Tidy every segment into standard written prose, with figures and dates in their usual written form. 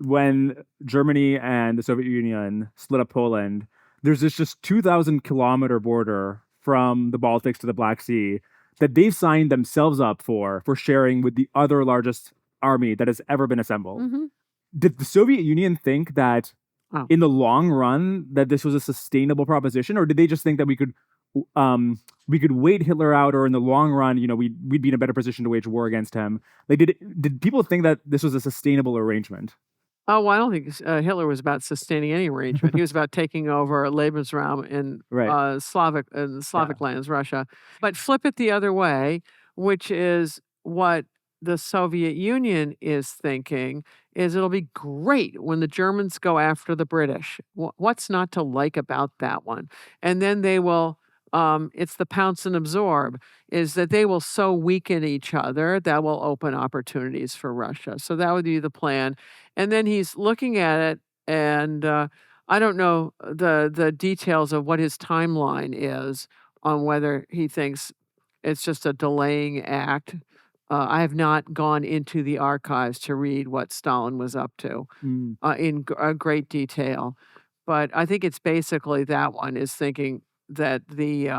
when Germany and the Soviet Union split up Poland, there's this just 2,000-kilometer border from the Baltics to the Black Sea that they've signed themselves up for sharing with the other largest army that has ever been assembled. Mm-hmm. Did the Soviet Union think that in the long run that this was a sustainable proposition, or did they just think that we could wait Hitler out, or in the long run, we'd be in a better position to wage war against him? Like, did people think that this was a sustainable arrangement? Oh, well, I don't think Hitler was about sustaining any arrangement. He was about taking over Lebensraum in Slavic lands, Russia. But flip it the other way, which is what the Soviet Union is thinking, is it'll be great when the Germans go after the British. What's not to like about that one? And then they will, it's the pounce and absorb, is that they will so weaken each other that will open opportunities for Russia. So that would be the plan. And then he's looking at it, and I don't know the details of what his timeline is on whether he thinks it's just a delaying act. I have not gone into the archives to read what Stalin was up to in great detail. But I think it's basically that one is thinking that the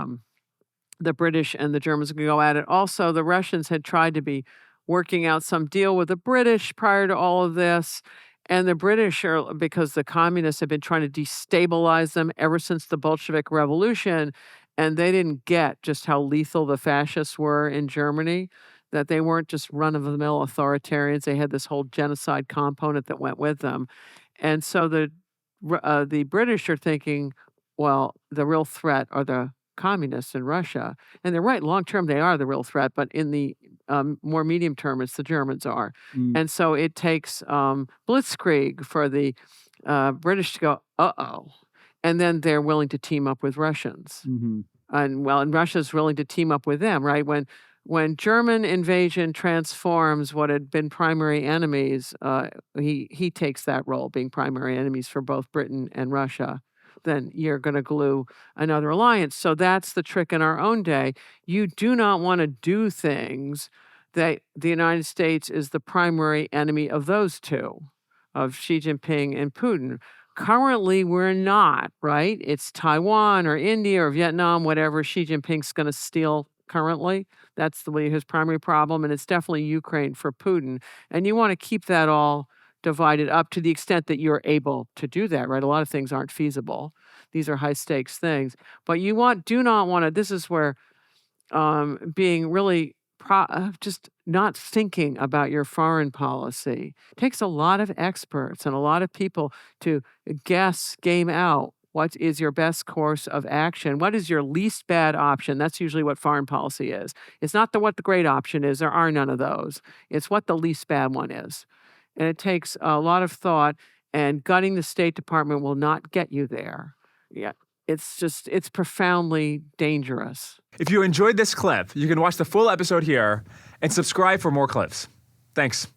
British and the Germans can go at it. Also, the Russians had tried to be working out some deal with the British prior to all of this. And the British are, because the communists have been trying to destabilize them ever since the Bolshevik Revolution, and they didn't get just how lethal the fascists were in Germany, that they weren't just run-of-the-mill authoritarians. They had this whole genocide component that went with them. And so the British are thinking, well, the real threat are the communists in Russia. And they're right, long-term they are the real threat, but in the more medium term, it's the Germans are. And so it takes blitzkrieg for the British to go, uh-oh. And then they're willing to team up with Russians. And Russia's willing to team up with them, right? When German invasion transforms what had been primary enemies, he takes that role, being primary enemies for both Britain and Russia. Then you're going to glue another alliance. So that's the trick in our own day. You do not want to do things that the United States is the primary enemy of those two, of Xi Jinping and Putin. Currently, we're not, right? It's Taiwan or India or Vietnam, whatever Xi Jinping's going to steal currently. That's his primary problem, and it's definitely Ukraine for Putin. And you want to keep that all divided up to the extent that you're able to do that, right? A lot of things aren't feasible. These are high-stakes things. But you do not want to, this is where being really just not thinking about your foreign policy takes a lot of experts and a lot of people to game out what is your best course of action? What is your least bad option? That's usually what foreign policy is. It's not what the great option is. There are none of those. It's what the least bad one is. And it takes a lot of thought, and gutting the State Department will not get you there. Yeah, it's profoundly dangerous. If you enjoyed this clip, you can watch the full episode here and subscribe for more clips. Thanks.